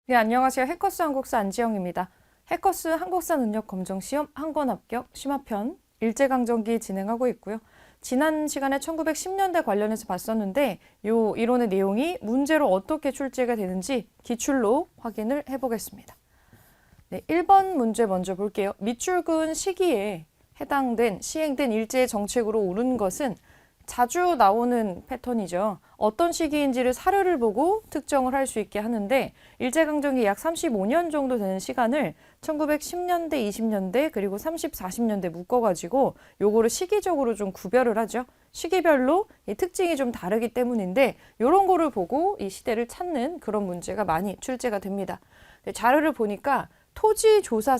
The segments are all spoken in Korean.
네, 안녕하세요. 해커스 한국사 안지영입니다. 해커스 한국사 능력 검정 시험 한 권 합격 심화편 일제강점기 진행하고 있고요. 지난 시간에 1910년대 관련해서 봤었는데 요 이론의 내용이 문제로 어떻게 출제가 되는지 기출로 확인을 해보겠습니다. 네, 1번 문제 먼저 볼게요. 밑줄그은 시기에 해당된 시행된 일제의 정책으로 옳은 것은 자주 나오는 패턴이죠. 어떤 시기인지를 사료를 보고 특정을 할 수 있게 하는데 일제강점기 약 35년 정도 되는 시간을 1910년대, 20년대 그리고 30, 40년대 묶어가지고 요거를 시기적으로 좀 구별을 하죠. 시기별로 이 특징이 좀 다르기 때문인데 이런 거를 보고 이 시대를 찾는 그런 문제가 많이 출제가 됩니다. 자료를 보니까 토지조사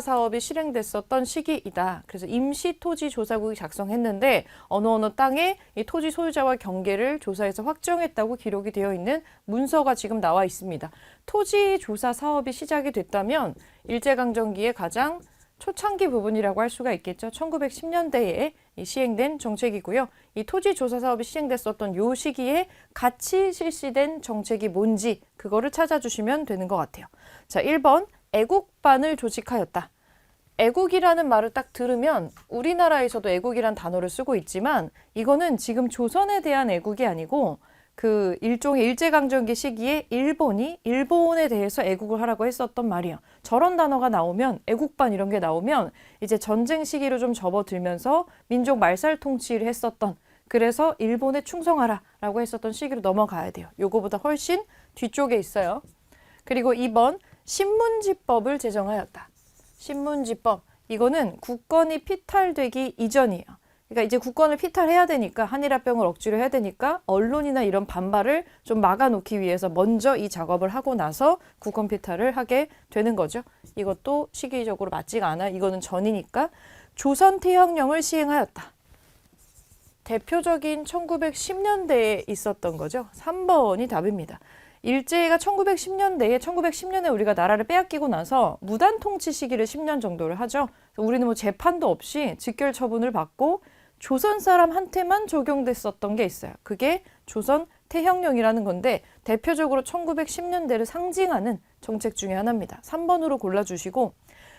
사업이 실행됐었던 시기이다. 그래서 임시토지조사국이 작성했는데 어느 땅에 이 토지 소유자와 경계를 조사해서 확정했다고 기록이 되어 있는 문서가 지금 나와 있습니다. 토지조사 사업이 시작이 됐다면 일제강점기의 가장 초창기 부분이라고 할 수가 있겠죠. 1910년대에 시행된 정책이고요. 이 토지조사 사업이 시행됐었던 요 시기에 같이 실시된 정책이 뭔지 그거를 찾아주시면 되는 것 같아요. 자, 1번 애국반을 조직하였다. 애국이라는 말을 딱 들으면 우리나라에서도 애국이란 단어를 쓰고 있지만 이거는 지금 조선에 대한 애국이 아니고 그 일종의 일제강점기 시기에 일본에 대해서 애국을 하라고 했었던 말이에요. 저런 단어가 나오면 애국반 이런 게 나오면 이제 전쟁 시기로 좀 접어들면서 민족 말살 통치를 했었던 그래서 일본에 충성하라 라고 했었던 시기로 넘어가야 돼요. 요거보다 훨씬 뒤쪽에 있어요. 그리고 2번 신문지법을 제정하였다. 신문지법 이거는 국권이 피탈되기 이전이에요. 그러니까 이제 국권을 피탈해야 되니까 한일합병을 억지로 해야 되니까 언론이나 이런 반발을 좀 막아놓기 위해서 먼저 이 작업을 하고 나서 국권 피탈을 하게 되는 거죠. 이것도 시기적으로 맞지가 않아요. 이거는 전이니까 조선태형령을 시행하였다. 대표적인 1910년대에 있었던 거죠. 3번이 답입니다. 일제가 1910년에 우리가 나라를 빼앗기고 나서 무단 통치 시기를 10년 정도를 하죠. 우리는 뭐 재판도 없이 직결 처분을 받고 조선 사람한테만 적용됐었던 게 있어요. 그게 조선 태형령이라는 건데 대표적으로 1910년대를 상징하는 정책 중에 하나입니다. 3번으로 골라주시고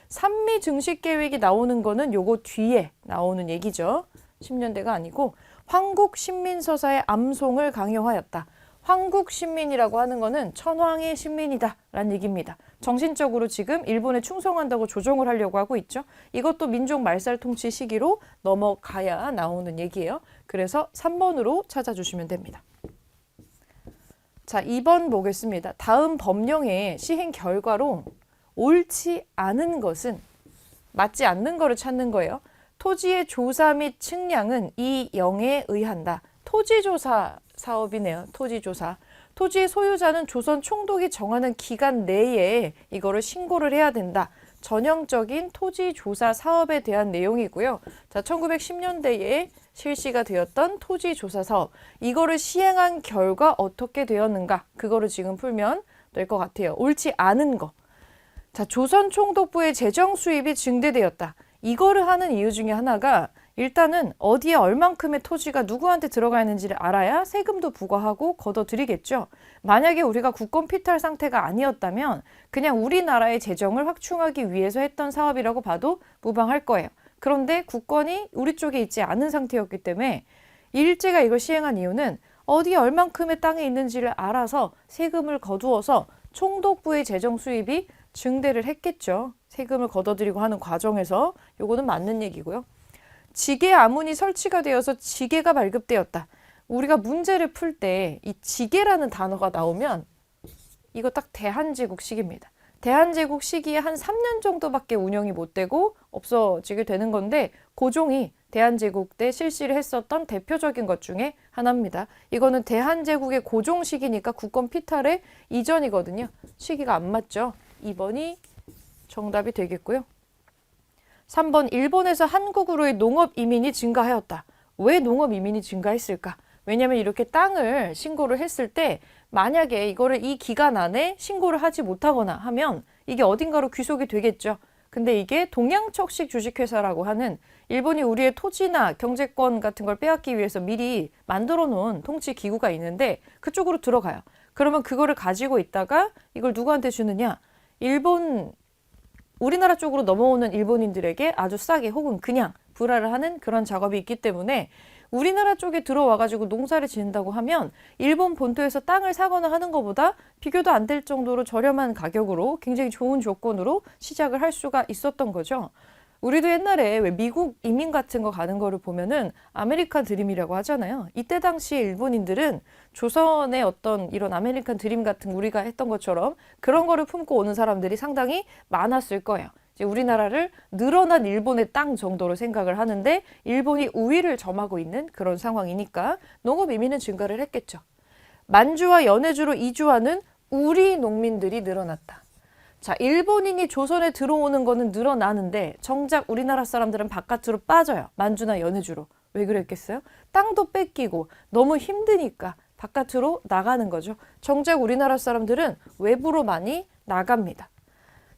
산미 증식 계획이 나오는 거는 요거 뒤에 나오는 얘기죠. 10년대가 아니고 황국신민서사의 암송을 강요하였다. 황국신민이라고 하는 거는 천황의 신민이다 라는 얘기입니다. 정신적으로 지금 일본에 충성한다고 조종을 하려고 하고 있죠. 이것도 민족 말살 통치 시기로 넘어가야 나오는 얘기예요. 그래서 3번으로 찾아주시면 됩니다. 자, 2번 보겠습니다. 다음 법령의 시행 결과로 옳지 않은 것은 맞지 않는 거를 찾는 거예요. 토지의 조사 및 측량은 이 영에 의한다. 토지조사 사업이네요. 토지조사. 토지의 소유자는 조선 총독이 정하는 기간 내에 이거를 신고를 해야 된다. 전형적인 토지조사 사업에 대한 내용이고요. 자, 1910년대에 실시가 되었던 토지조사 사업. 이거를 시행한 결과 어떻게 되었는가? 그거를 지금 풀면 될 것 같아요. 옳지 않은 거. 자, 조선 총독부의 재정 수입이 증대되었다. 이거를 하는 이유 중에 하나가 일단은 어디에 얼만큼의 토지가 누구한테 들어가 있는지를 알아야 세금도 부과하고 걷어들이겠죠. 만약에 우리가 국권 피탈 상태가 아니었다면 그냥 우리나라의 재정을 확충하기 위해서 했던 사업이라고 봐도 무방할 거예요. 그런데 국권이 우리 쪽에 있지 않은 상태였기 때문에 일제가 이걸 시행한 이유는 어디에 얼만큼의 땅이 있는지를 알아서 세금을 거두어서 총독부의 재정 수입이 증대를 했겠죠. 세금을 걷어들이고 하는 과정에서 요거는 맞는 얘기고요. 지계 아문이 설치가 되어서 지계가 발급되었다. 우리가 문제를 풀 때 이 지계라는 단어가 나오면 이거 딱 대한제국 시기입니다. 대한제국 시기에 한 3년 정도밖에 운영이 못 되고 없어지게 되는 건데 고종이 대한제국 때 실시를 했었던 대표적인 것 중에 하나입니다. 이거는 대한제국의 고종 시기니까 국권 피탈의 이전이거든요. 시기가 안 맞죠. 2번이 정답이 되겠고요. 3번 일본에서 한국으로의 농업 이민이 증가하였다. 왜 농업 이민이 증가했을까? 왜냐하면 이렇게 땅을 신고를 했을 때 만약에 이거를 이 기간 안에 신고를 하지 못하거나 하면 이게 어딘가로 귀속이 되겠죠. 근데 이게 동양척식 주식회사라고 하는 일본이 우리의 토지나 경제권 같은 걸 빼앗기 위해서 미리 만들어 놓은 통치 기구가 있는데 그쪽으로 들어가요. 그러면 그거를 가지고 있다가 이걸 누구한테 주느냐? 우리나라 쪽으로 넘어오는 일본인들에게 아주 싸게 혹은 그냥 불화를 하는 그런 작업이 있기 때문에 우리나라 쪽에 들어와가지고 농사를 지는다고 하면 일본 본토에서 땅을 사거나 하는 것보다 비교도 안 될 정도로 저렴한 가격으로 굉장히 좋은 조건으로 시작을 할 수가 있었던 거죠. 우리도 옛날에 왜 미국 이민 같은 거 가는 거를 보면은 아메리칸 드림이라고 하잖아요. 이때 당시에 일본인들은 조선의 어떤 이런 아메리칸 드림 같은 우리가 했던 것처럼 그런 거를 품고 오는 사람들이 상당히 많았을 거예요. 이제 우리나라를 늘어난 일본의 땅 정도로 생각을 하는데 일본이 우위를 점하고 있는 그런 상황이니까 농업 이민은 증가를 했겠죠. 만주와 연해주로 이주하는 우리 농민들이 늘어났다. 자, 일본인이 조선에 들어오는 거는 늘어나는데 정작 우리나라 사람들은 바깥으로 빠져요. 만주나 연해주로. 왜 그랬겠어요? 땅도 뺏기고 너무 힘드니까 바깥으로 나가는 거죠. 정작 우리나라 사람들은 외부로 많이 나갑니다.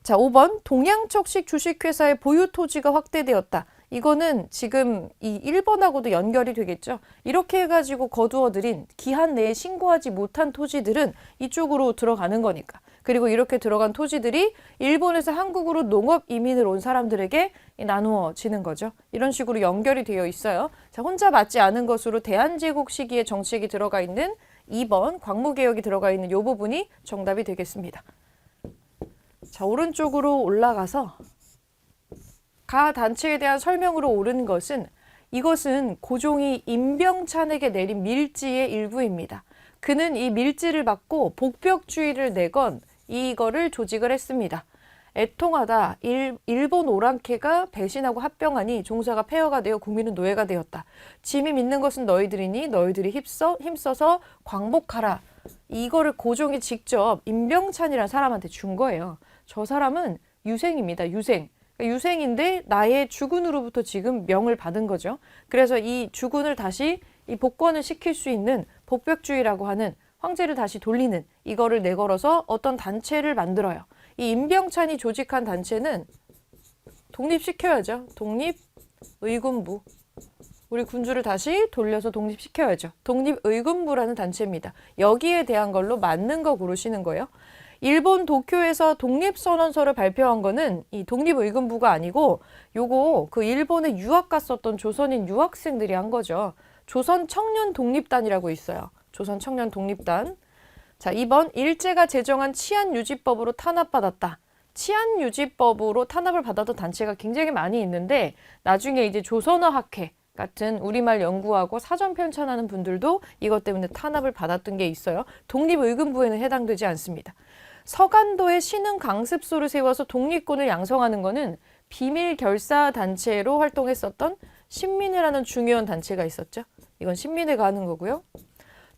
자, 5번 동양척식 주식회사의 보유 토지가 확대되었다. 이거는 지금 이 1번하고도 연결이 되겠죠. 이렇게 해가지고 거두어들인 기한 내에 신고하지 못한 토지들은 이쪽으로 들어가는 거니까. 그리고 이렇게 들어간 토지들이 일본에서 한국으로 농업 이민을 온 사람들에게 나누어지는 거죠. 이런 식으로 연결이 되어 있어요. 자, 혼자 맞지 않은 것으로 대한제국 시기의 정책이 들어가 있는 2번 광무개혁이 들어가 있는 이 부분이 정답이 되겠습니다. 자, 오른쪽으로 올라가서 가 단체에 대한 설명으로 옳은 것은 이것은 고종이 임병찬에게 내린 밀지의 일부입니다. 그는 이 밀지를 받고 복벽주의를 내건 이거를 조직을 했습니다. 애통하다 일본 오랑캐가 배신하고 합병하니 종사가 폐허가 되어 국민은 노예가 되었다. 짐이 믿는 것은 너희들이니 너희들이 힘써서 광복하라. 이거를 고종이 직접 임병찬이라는 사람한테 준 거예요. 저 사람은 유생입니다. 유생인데 나의 주군으로부터 지금 명을 받은 거죠. 그래서 이 주군을 다시 이 복권을 시킬 수 있는 복벽주의라고 하는 황제를 다시 돌리는 이거를 내걸어서 어떤 단체를 만들어요. 이 임병찬이 조직한 단체는 독립시켜야죠. 독립의군부. 우리 군주를 다시 돌려서 독립시켜야죠. 독립의군부라는 단체입니다. 여기에 대한 걸로 맞는 거 고르시는 거예요. 일본 도쿄에서 독립선언서를 발표한 거는 이 독립의군부가 아니고 요거 그 일본에 유학 갔었던 조선인 유학생들이 한 거죠. 조선 청년 독립단이라고 있어요. 조선 청년 독립단. 자, 2번 일제가 제정한 치안유지법으로 탄압받았다. 치안유지법으로 탄압을 받았던 단체가 굉장히 많이 있는데 나중에 이제 조선어학회 같은 우리말 연구하고 사전 편찬하는 분들도 이것 때문에 탄압을 받았던 게 있어요. 독립의군부에는 해당되지 않습니다. 서간도에 신흥 강습소를 세워서 독립군을 양성하는 거는 비밀 결사 단체로 활동했었던 신민회라는 중요한 단체가 있었죠. 이건 신민회가 하는 거고요.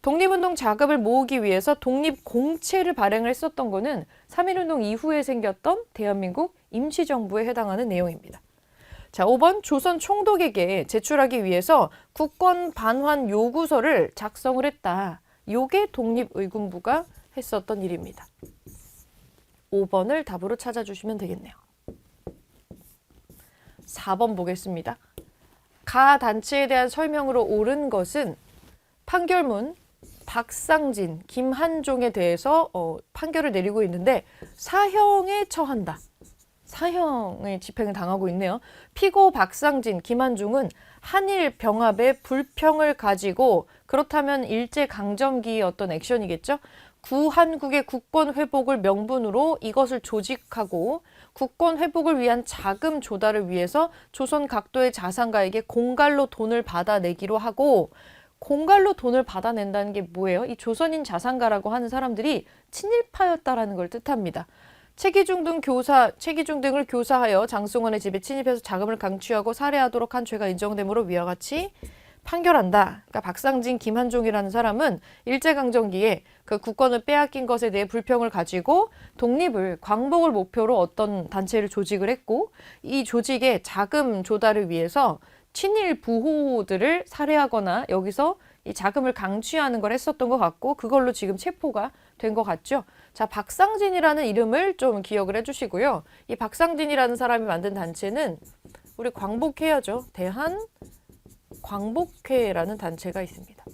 독립운동 자금을 모으기 위해서 독립공채를 발행을 했었던 거는 3.1운동 이후에 생겼던 대한민국 임시정부에 해당하는 내용입니다. 자, 5번 조선 총독에게 제출하기 위해서 국권 반환 요구서를 작성을 했다. 요게 독립의군부가 했었던 일입니다. 5번을 답으로 찾아주시면 되겠네요. 4번 보겠습니다. 가 단체에 대한 설명으로 옳은 것은 판결문 박상진, 김한종에 대해서 판결을 내리고 있는데 사형에 처한다. 사형의 집행을 당하고 있네요. 피고 박상진, 김한중은 한일 병합의 불평을 가지고 그렇다면 일제강점기의 어떤 액션이겠죠. 구한국의 국권 회복을 명분으로 이것을 조직하고 국권 회복을 위한 자금 조달을 위해서 조선 각도의 자산가에게 공갈로 돈을 받아내기로 하고 공갈로 돈을 받아낸다는 게 뭐예요? 이 조선인 자산가라고 하는 사람들이 친일파였다라는 걸 뜻합니다. 최기중 등을 교사하여 장승원의 집에 침입해서 자금을 강취하고 살해하도록 한 죄가 인정되므로 위와 같이 판결한다. 그러니까 박상진, 김한종이라는 사람은 일제강점기에 그 국권을 빼앗긴 것에 대해 불평을 가지고 독립을, 광복을 목표로 어떤 단체를 조직을 했고 이 조직의 자금 조달을 위해서 친일 부호들을 살해하거나 여기서 이 자금을 강취하는 걸 했었던 것 같고 그걸로 지금 체포가 된 것 같죠. 자, 박상진이라는 이름을 좀 기억을 해주시고요. 이 박상진이라는 사람이 만든 단체는 우리 광복회야죠. 대한 광복회라는 단체가 있습니다.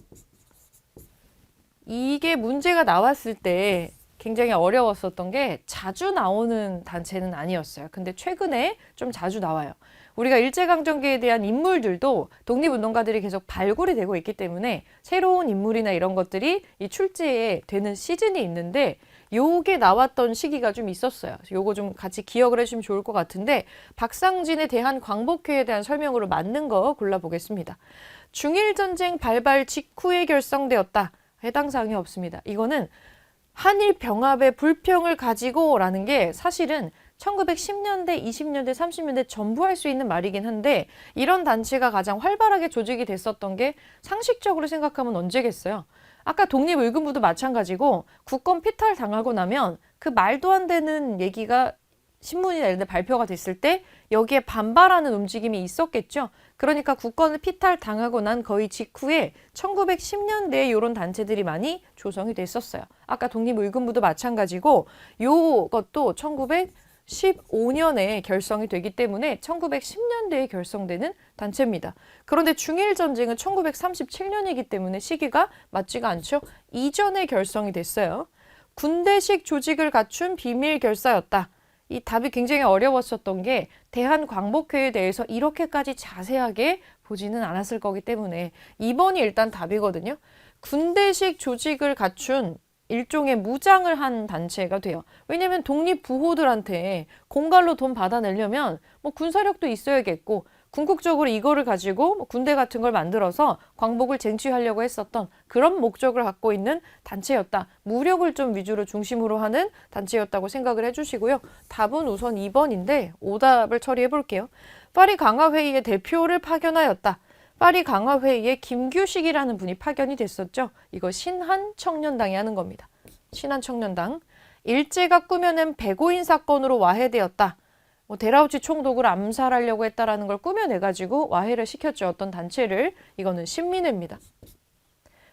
이게 문제가 나왔을 때 굉장히 어려웠었던 게 자주 나오는 단체는 아니었어요. 근데 최근에 좀 자주 나와요. 우리가 일제강점기에 대한 인물들도 독립운동가들이 계속 발굴이 되고 있기 때문에 새로운 인물이나 이런 것들이 이 출제에 되는 시즌이 있는데 요게 나왔던 시기가 좀 있었어요. 요거 좀 같이 기억을 해주시면 좋을 것 같은데 박상진의 대한광복회에 대한 설명으로 맞는 거 골라보겠습니다. 중일전쟁 발발 직후에 결성되었다. 해당 사항이 없습니다. 이거는 한일 병합의 불평을 가지고 라는 게 사실은 1910년대, 20년대, 30년대 전부 할 수 있는 말이긴 한데 이런 단체가 가장 활발하게 조직이 됐었던 게 상식적으로 생각하면 언제겠어요? 아까 독립의금부도 마찬가지고 국권 피탈 당하고 나면 그 말도 안 되는 얘기가 신문이나 이런 데 발표가 됐을 때 여기에 반발하는 움직임이 있었겠죠. 그러니까 국권을 피탈 당하고 난 거의 직후에 1910년대에 이런 단체들이 많이 조성이 됐었어요. 아까 독립의금부도 마찬가지고 이것도 1915년에 결성이 되기 때문에 1910년대에 결성되는 단체입니다. 그런데 중일전쟁은 1937년이기 때문에 시기가 맞지가 않죠. 이전에 결성이 됐어요. 군대식 조직을 갖춘 비밀 결사였다. 이 답이 굉장히 어려웠었던 게 대한광복회에 대해서 이렇게까지 자세하게 보지는 않았을 거기 때문에 2번이 일단 답이거든요. 군대식 조직을 갖춘 일종의 무장을 한 단체가 돼요. 왜냐하면 독립부호들한테 공갈로 돈 받아내려면 뭐 군사력도 있어야겠고 궁극적으로 이거를 가지고 군대 같은 걸 만들어서 광복을 쟁취하려고 했었던 그런 목적을 갖고 있는 단체였다. 무력을 좀 위주로 중심으로 하는 단체였다고 생각을 해주시고요. 답은 우선 2번인데 오답을 처리해 볼게요. 파리 강화회의의 대표를 파견하였다. 파리 강화회의에 김규식이라는 분이 파견이 됐었죠. 이거 신한청년당이 하는 겁니다. 신한청년당. 일제가 꾸며낸 백오인 사건으로 와해되었다. 데라우치 총독을 암살하려고 했다라는 걸 꾸며내가지고 와해를 시켰죠. 어떤 단체를. 이거는 신민회입니다.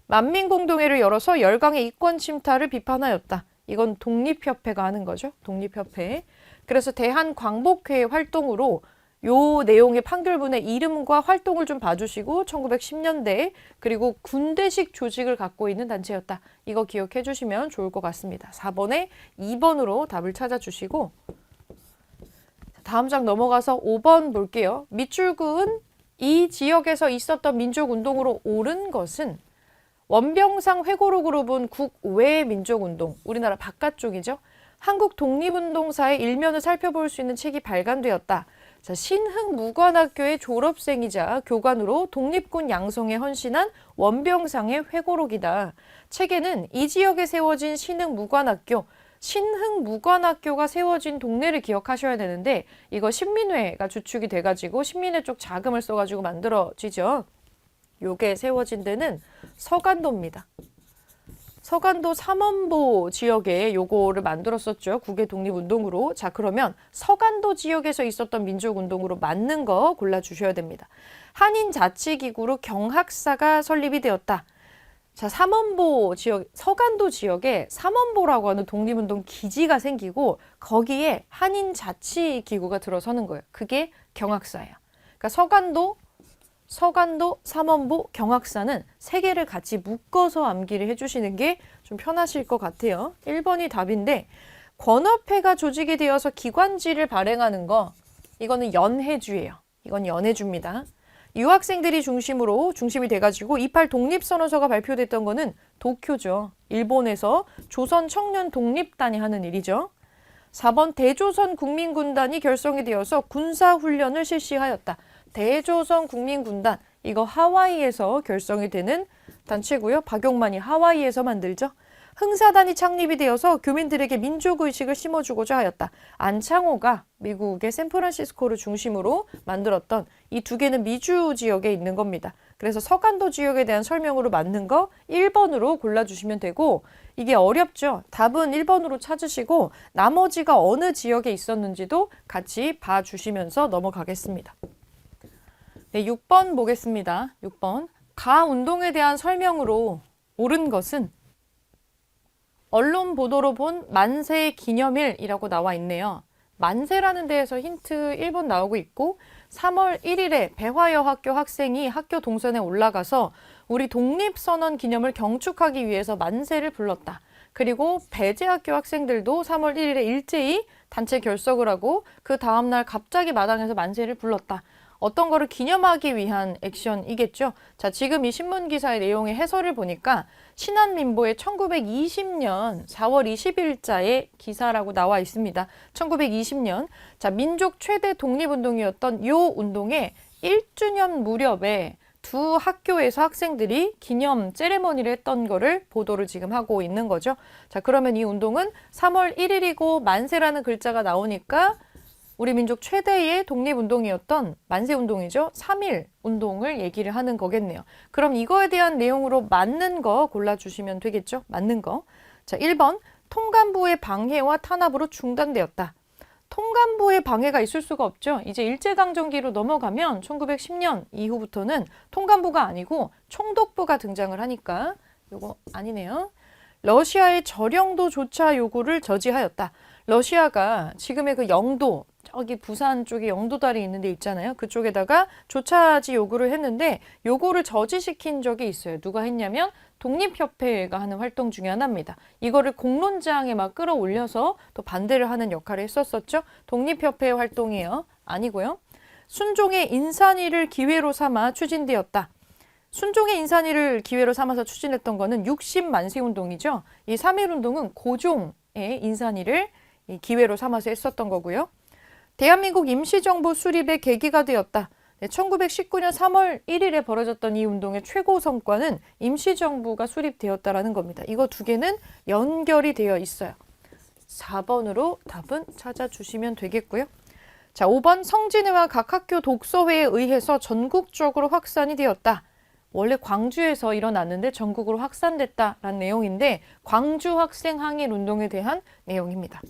만민공동회를 열어서 열강의 이권 침탈을 비판하였다. 이건 독립협회가 하는 거죠. 독립협회. 그래서 대한광복회 활동으로 요 내용의 판결문의 이름과 활동을 좀 봐주시고 1910년대 그리고 군대식 조직을 갖고 있는 단체였다. 이거 기억해 주시면 좋을 것 같습니다. 4번에 2번으로 답을 찾아주시고 다음 장 넘어가서 5번 볼게요. 밑줄은 이 지역에서 있었던 민족운동으로 옳은 것은 원병상 회고록으로 본 국외 민족운동, 우리나라 바깥쪽이죠. 한국 독립운동사의 일면을 살펴볼 수 있는 책이 발간되었다. 자, 신흥무관학교의 졸업생이자 교관으로 독립군 양성에 헌신한 원병상의 회고록이다. 책에는 이 지역에 세워진 신흥무관학교가 세워진 동네를 기억하셔야 되는데 이거 신민회가 주축이 돼가지고 신민회 쪽 자금을 써가지고 만들어지죠. 요게 세워진 데는 서간도입니다. 서간도 삼원보 지역에 요거를 만들었었죠. 국외 독립운동으로. 자, 그러면 서간도 지역에서 있었던 민족운동으로 맞는 거 골라주셔야 됩니다. 한인자치기구로 경학사가 설립이 되었다. 자, 삼원보 지역, 서간도 지역에 삼원보라고 하는 독립운동 기지가 생기고 거기에 한인자치기구가 들어서는 거예요. 그게 경학사예요. 그러니까 서간도, 삼원보, 경학사는 세 개를 같이 묶어서 암기를 해주시는 게 좀 편하실 것 같아요. 1번이 답인데 권업회가 조직이 되어서 기관지를 발행하는 거 이거는 연해주예요. 이건 연해주입니다. 유학생들이 중심이 돼가지고 28 독립선언서가 발표됐던 거는 도쿄죠. 일본에서 조선 청년 독립단이 하는 일이죠. 4번 대조선 국민군단이 결성이 되어서 군사훈련을 실시하였다. 대조선 국민군단, 이거 하와이에서 결성이 되는 단체고요. 박용만이 하와이에서 만들죠. 흥사단이 창립이 되어서 교민들에게 민족의식을 심어주고자 하였다. 안창호가 미국의 샌프란시스코를 중심으로 만들었던 이 두 개는 미주 지역에 있는 겁니다. 그래서 서간도 지역에 대한 설명으로 맞는 거 1번으로 골라주시면 되고 이게 어렵죠. 답은 1번으로 찾으시고 나머지가 어느 지역에 있었는지도 같이 봐주시면서 넘어가겠습니다. 네, 6번 보겠습니다. 6번. 가운동에 대한 설명으로 옳은 것은 언론 보도로 본 만세 기념일이라고 나와 있네요. 만세라는 데에서 힌트 1번 나오고 있고 3월 1일에 배화여학교 학생이 학교 동선에 올라가서 우리 독립선언 기념을 경축하기 위해서 만세를 불렀다. 그리고 배제학교 학생들도 3월 1일에 일제히 단체 결석을 하고 그 다음날 갑자기 마당에서 만세를 불렀다. 어떤 거를 기념하기 위한 액션이겠죠. 자, 지금 이 신문 기사의 내용의 해설을 보니까 신한민보의 1920년 4월 20일자의 기사라고 나와 있습니다. 1920년. 자, 민족 최대 독립운동이었던 이 운동의 1주년 무렵에 두 학교에서 학생들이 기념 세레머니를 했던 거를 보도를 지금 하고 있는 거죠. 자, 그러면 이 운동은 3월 1일이고 만세라는 글자가 나오니까 우리 민족 최대의 독립운동이었던 만세운동이죠. 3.1 운동을 얘기를 하는 거겠네요. 그럼 이거에 대한 내용으로 맞는 거 골라주시면 되겠죠. 맞는 거. 자, 1번 통감부의 방해와 탄압으로 중단되었다. 통감부의 방해가 있을 수가 없죠. 이제 일제강점기로 넘어가면 1910년 이후부터는 통감부가 아니고 총독부가 등장을 하니까 요거 아니네요. 러시아의 저령도 조차 요구를 저지하였다. 러시아가 지금의 그 영도, 저기 부산 쪽에 영도다리 있는 데 있잖아요. 그쪽에다가 조차지 요구를 했는데 요거를 저지시킨 적이 있어요. 누가 했냐면 독립협회가 하는 활동 중에 하나입니다. 이거를 공론장에 막 끌어올려서 또 반대를 하는 역할을 했었었죠. 독립협회 활동이에요. 아니고요. 순종의 인산위를 기회로 삼아 추진되었다. 순종의 인산위를 기회로 삼아서 추진했던 거는 60만세운동이죠. 이 3.1운동은 고종의 인산위를 기회로 삼아서 했었던 거고요. 대한민국 임시정부 수립의 계기가 되었다. 1919년 3월 1일에 벌어졌던 이 운동의 최고 성과는 임시정부가 수립되었다라는 겁니다. 이거 두 개는 연결이 되어 있어요. 4번으로 답은 찾아주시면 되겠고요. 자, 5번 성진회와 각 학교 독서회에 의해서 전국적으로 확산이 되었다. 원래 광주에서 일어났는데 전국으로 확산됐다라는 내용인데 광주 학생 항일 운동에 대한 내용입니다.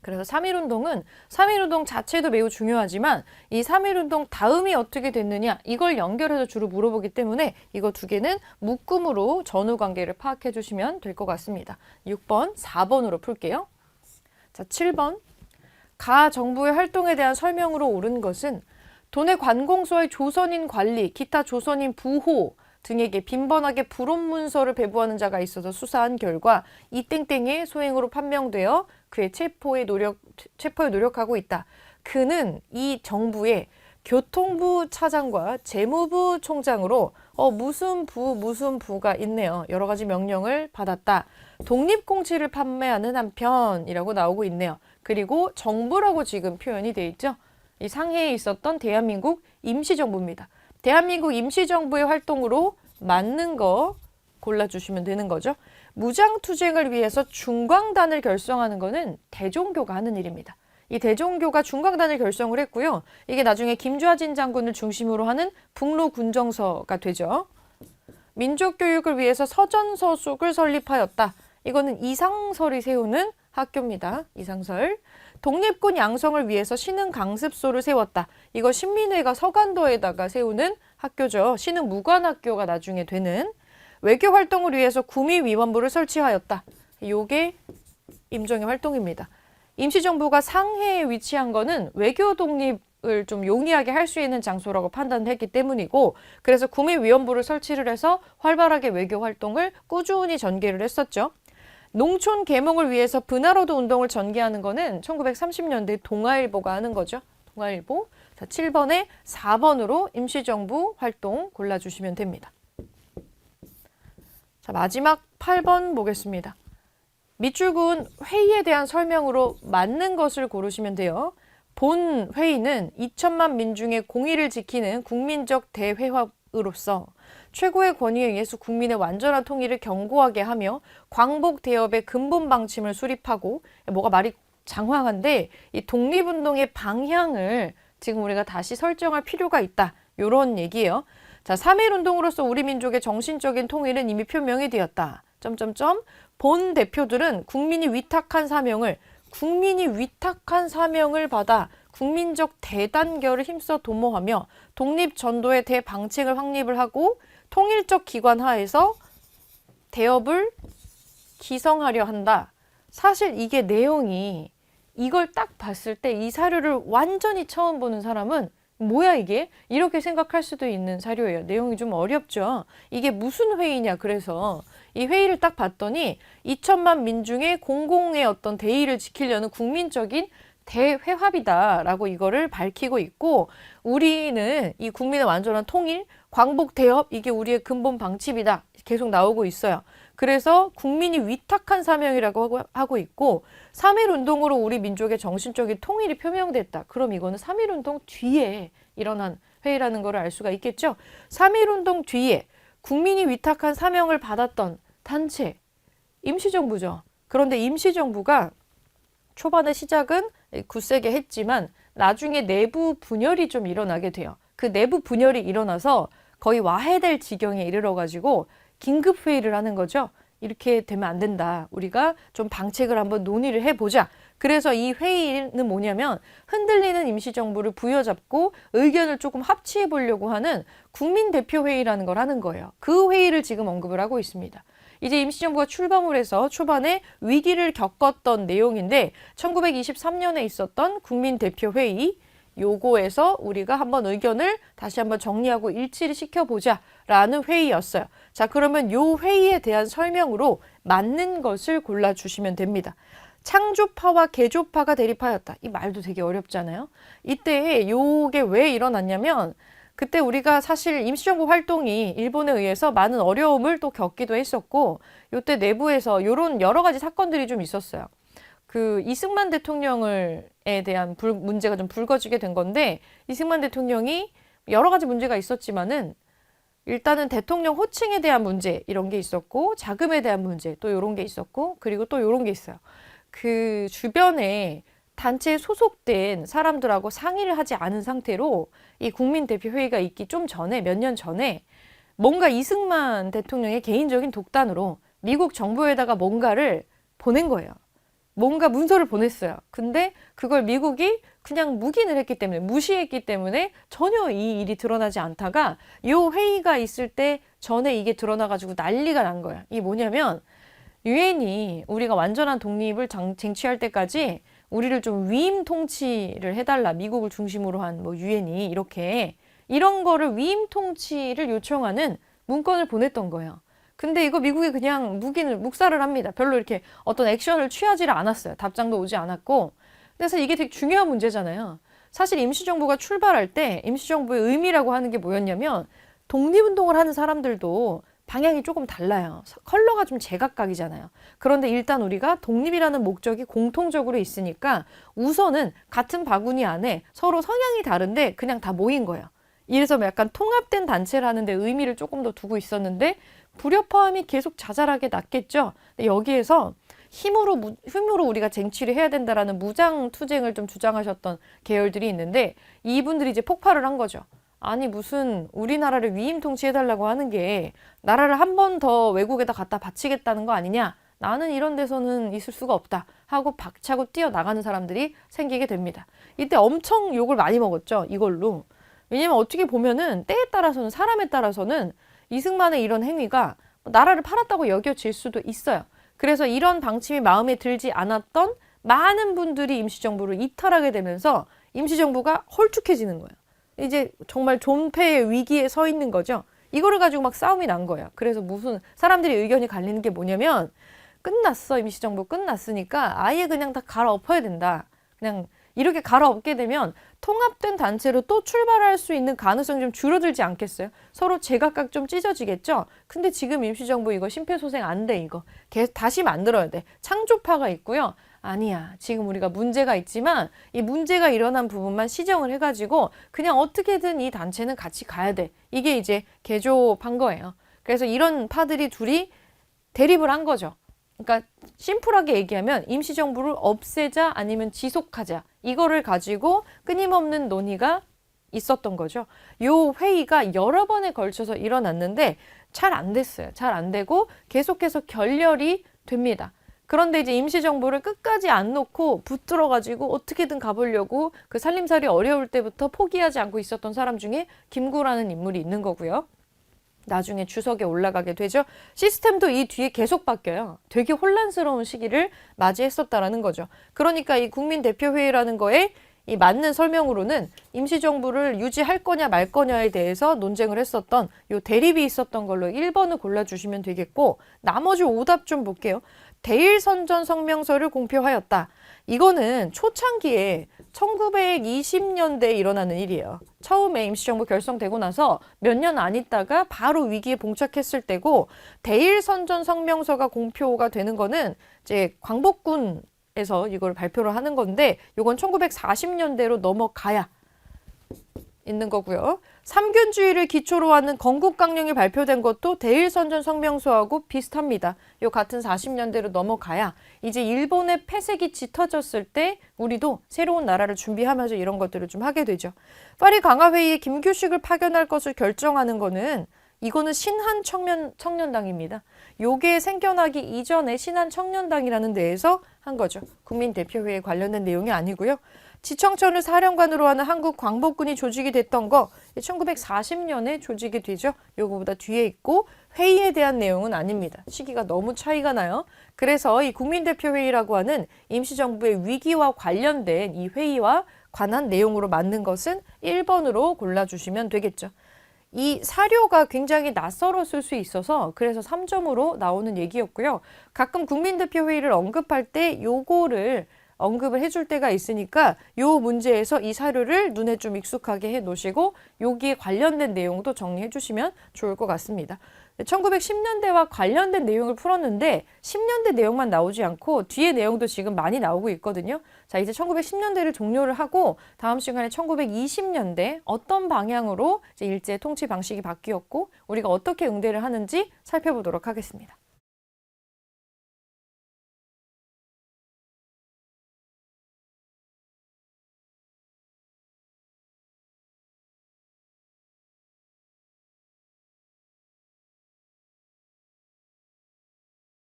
그래서 3.1운동은 3.1운동 자체도 매우 중요하지만 이 3.1운동 다음이 어떻게 됐느냐 이걸 연결해서 주로 물어보기 때문에 이거 두 개는 묶음으로 전후 관계를 파악해 주시면 될 것 같습니다. 6번, 4번으로 풀게요. 자, 7번. 가 정부의 활동에 대한 설명으로 옳은 것은 도내 관공서의 조선인 관리, 기타 조선인 부호 등에게 빈번하게 불온 문서를 배부하는 자가 있어서 수사한 결과 이 땡땡의 소행으로 판명되어 그의 체포에 노력하고 있다. 그는 이 정부의 교통부 차장과 재무부 총장으로 무슨 부가 있네요. 여러 가지 명령을 받았다. 독립공치를 판매하는 한편이라고 나오고 있네요. 그리고 정부라고 지금 표현이 돼 있죠. 이 상해에 있었던 대한민국 임시정부입니다. 대한민국 임시정부의 활동으로 맞는 거 골라주시면 되는 거죠. 무장투쟁을 위해서 중광단을 결성하는 거는 대종교가 하는 일입니다. 이 대종교가 중광단을 결성을 했고요. 이게 나중에 김좌진 장군을 중심으로 하는 북로군정서가 되죠. 민족교육을 위해서 서전서숙을 설립하였다. 이거는 이상설이 세우는 학교입니다. 이상설. 독립군 양성을 위해서 신흥강습소를 세웠다. 이거 신민회가 서간도에다가 세우는 학교죠. 신흥무관학교가 나중에 되는. 외교활동을 위해서 구미위원부를 설치하였다. 이게 임종의 활동입니다. 임시정부가 상해에 위치한 거는 외교 독립을 좀 용이하게 할 수 있는 장소라고 판단했기 때문이고 그래서 구미위원부를 설치를 해서 활발하게 외교 활동을 꾸준히 전개를 했었죠. 농촌 계몽을 위해서 분화로드 운동을 전개하는 거는 1930년대 동아일보가 하는 거죠. 동아일보. 자, 7번에 4번으로 임시정부 활동 골라주시면 됩니다. 자, 마지막 8번 보겠습니다. 밑줄은 회의에 대한 설명으로 맞는 것을 고르시면 돼요. 본 회의는 2천만 민중의 공의를 지키는 국민적 대회합으로서 최고의 권위에 의해서 국민의 완전한 통일을 견고하게 하며 광복 대업의 근본 방침을 수립하고 뭐가 말이 장황한데 이 독립운동의 방향을 지금 우리가 다시 설정할 필요가 있다. 이런 얘기예요. 자, 3.1운동으로서 우리 민족의 정신적인 통일은 이미 표명이 되었다. 본 대표들은 국민이 위탁한 사명을 받아 국민적 대단결을 힘써 도모하며 독립전도의 대방책을 확립을 하고 통일적 기관 하에서 대업을 기성하려 한다. 사실 이게 내용이 이걸 딱 봤을 때 이 사료를 완전히 처음 보는 사람은 뭐야 이게? 이렇게 생각할 수도 있는 사료예요. 내용이 좀 어렵죠. 이게 무슨 회의냐. 그래서 이 회의를 딱 봤더니 2천만 민중의 공공의 어떤 대의를 지키려는 국민적인 대회합이다라고 이거를 밝히고 있고, 우리는 이 국민의 완전한 통일, 광복 대업, 이게 우리의 근본 방침이다. 계속 나오고 있어요. 그래서 국민이 위탁한 사명이라고 하고 있고, 3.1운동으로 우리 민족의 정신적인 통일이 표명됐다. 그럼 이거는 3.1운동 뒤에 일어난 회의라는 걸 알 수가 있겠죠. 3.1운동 뒤에 국민이 위탁한 사명을 받았던 단체, 임시정부죠. 그런데 임시정부가 초반에 시작은 굳세게 했지만 나중에 내부 분열이 좀 일어나게 돼요. 그 내부 분열이 일어나서 거의 와해될 지경에 이르러가지고 긴급회의를 하는 거죠. 이렇게 되면 안 된다. 우리가 좀 방책을 한번 논의를 해보자. 그래서 이 회의는 뭐냐면 흔들리는 임시정부를 부여잡고 의견을 조금 합치해 보려고 하는 국민대표회의라는 걸 하는 거예요. 그 회의를 지금 언급을 하고 있습니다. 이제 임시정부가 출범을 해서 초반에 위기를 겪었던 내용인데 1923년에 있었던 국민대표회의, 요거에서 우리가 한번 의견을 다시 한번 정리하고 일치를 시켜보자 라는 회의였어요. 자, 그러면 요 회의에 대한 설명으로 맞는 것을 골라주시면 됩니다. 창조파와 개조파가 대립하였다. 이 말도 되게 어렵잖아요. 이때 요게 왜 일어났냐면 그때 우리가 사실 임시정부 활동이 일본에 의해서 많은 어려움을 또 겪기도 했었고, 요때 내부에서 요런 여러 가지 사건들이 좀 있었어요. 그 이승만 대통령에 대한 문제가 좀 불거지게 된 건데, 이승만 대통령이 여러 가지 문제가 있었지만은 일단은 대통령 호칭에 대한 문제 이런 게 있었고, 자금에 대한 문제 또 이런 게 있었고, 그리고 또 이런 게 있어요. 그 주변에 단체에 소속된 사람들하고 상의를 하지 않은 상태로 이 국민대표회의가 있기 좀 전에, 몇 년 전에 뭔가 이승만 대통령의 개인적인 독단으로 미국 정부에다가 뭔가를 보낸 거예요. 뭔가 문서를 보냈어요. 근데 그걸 미국이 그냥 묵인을 했기 때문에, 무시했기 때문에 전혀 이 일이 드러나지 않다가 이 회의가 있을 때 전에 이게 드러나가지고 난리가 난 거예요. 이게 뭐냐면 유엔이 우리가 완전한 독립을 쟁취할 때까지 우리를 좀 위임 통치를 해달라. 미국을 중심으로 한 뭐 유엔이 이렇게 이런 거를 위임 통치를 요청하는 문건을 보냈던 거예요. 근데 이거 미국이 그냥 묵살을 합니다. 별로 이렇게 어떤 액션을 취하지를 않았어요. 답장도 오지 않았고. 그래서 이게 되게 중요한 문제잖아요. 사실 임시정부가 출발할 때 임시정부의 의미라고 하는 게 뭐였냐면 독립운동을 하는 사람들도 방향이 조금 달라요. 컬러가 좀 제각각이잖아요. 그런데 일단 우리가 독립이라는 목적이 공통적으로 있으니까 우선은 같은 바구니 안에 서로 성향이 다른데 그냥 다 모인 거예요. 이래서 약간 통합된 단체라는 데 의미를 조금 더 두고 있었는데 불협화음이 계속 자잘하게 났겠죠. 근데 여기에서 힘으로 우리가 쟁취를 해야 된다라는 무장투쟁을 좀 주장하셨던 계열들이 있는데 이분들이 이제 폭발을 한 거죠. 아니 무슨 우리나라를 위임 통치해달라고 하는 게 나라를 한 번 더 외국에다 갖다 바치겠다는 거 아니냐. 나는 이런 데서는 있을 수가 없다 하고 박차고 뛰어나가는 사람들이 생기게 됩니다. 이때 엄청 욕을 많이 먹었죠. 이걸로. 왜냐면 어떻게 보면은 때에 따라서는 사람에 따라서는 이승만의 이런 행위가 나라를 팔았다고 여겨질 수도 있어요. 그래서 이런 방침이 마음에 들지 않았던 많은 분들이 임시정부를 이탈하게 되면서 임시정부가 홀쭉해지는 거예요. 이제 정말 존폐의 위기에 서 있는 거죠. 이거를 가지고 막 싸움이 난 거예요. 그래서 무슨 사람들이 의견이 갈리는 게 뭐냐면 끝났어. 임시정부 끝났으니까 아예 그냥 다 갈아엎어야 된다. 그냥 이렇게 갈아엎게 되면 통합된 단체로 또 출발할 수 있는 가능성이 좀 줄어들지 않겠어요? 서로 제각각 좀 찢어지겠죠? 근데 지금 임시정부 이거 심폐소생 안 돼, 이거. 다시 만들어야 돼. 창조파가 있고요. 아니야. 지금 우리가 문제가 있지만 이 문제가 일어난 부분만 시정을 해가지고 그냥 어떻게든 이 단체는 같이 가야 돼. 이게 이제 개조판 거예요. 그래서 이런 파들이 둘이 대립을 한 거죠. 그러니까 심플하게 얘기하면 임시정부를 없애자 아니면 지속하자. 이거를 가지고 끊임없는 논의가 있었던 거죠. 요 회의가 여러 번에 걸쳐서 일어났는데 잘 안 됐어요. 잘 안 되고 계속해서 결렬이 됩니다. 그런데 이제 임시정부를 끝까지 안 놓고 붙들어가지고 어떻게든 가보려고 그 살림살이 어려울 때부터 포기하지 않고 있었던 사람 중에 김구라는 인물이 있는 거고요. 나중에 주석에 올라가게 되죠. 시스템도 이 뒤에 계속 바뀌어요. 되게 혼란스러운 시기를 맞이했었다라는 거죠. 그러니까 이 국민대표회의라는 거에 이 맞는 설명으로는 임시정부를 유지할 거냐 말 거냐에 대해서 논쟁을 했었던 요 대립이 있었던 걸로 1번을 골라주시면 되겠고 나머지 오답 좀 볼게요. 대일선전 성명서를 공표하였다. 이거는 초창기에 1920년대에 일어나는 일이에요. 처음에 임시정부 결성되고 나서 몇 년 안 있다가 바로 위기에 봉착했을 때고 대일선전 성명서가 공표가 되는 거는 이제 광복군에서 이걸 발표를 하는 건데 이건 1940년대로 넘어가야 있는 거고요. 삼균주의를 기초로 하는 건국강령이 발표된 것도 대일선전 성명서하고 비슷합니다. 요 같은 40년대로 넘어가야 이제 일본의 폐색이 짙어졌을 때 우리도 새로운 나라를 준비하면서 이런 것들을 좀 하게 되죠. 파리 강화회의에 김규식을 파견할 것을 결정하는 거는 이거는 신한청년당입니다. 요게 생겨나기 이전에 신한청년당이라는 데에서 한 거죠. 국민대표회에 관련된 내용이 아니고요. 지청천을 사령관으로 하는 한국 광복군이 조직이 됐던 거 1940년에 조직이 되죠. 요거보다 뒤에 있고 회의에 대한 내용은 아닙니다. 시기가 너무 차이가 나요. 그래서 이 국민대표회의라고 하는 임시정부의 위기와 관련된 이 회의와 관한 내용으로 맞는 것은 1번으로 골라주시면 되겠죠. 이 사료가 굉장히 낯설었을 수 있어서 그래서 3점으로 나오는 얘기였고요. 가끔 국민대표회의를 언급할 때 요거를 언급을 해줄 때가 있으니까 요 문제에서 이 사료를 눈에 좀 익숙하게 해 놓으시고 여기에 관련된 내용도 정리해 주시면 좋을 것 같습니다. 1910년대와 관련된 내용을 풀었는데 10년대 내용만 나오지 않고 뒤에 내용도 지금 많이 나오고 있거든요. 자, 이제 1910년대를 종료를 하고 다음 시간에 1920년대 어떤 방향으로 이제 일제 통치 방식이 바뀌었고 우리가 어떻게 응대를 하는지 살펴보도록 하겠습니다.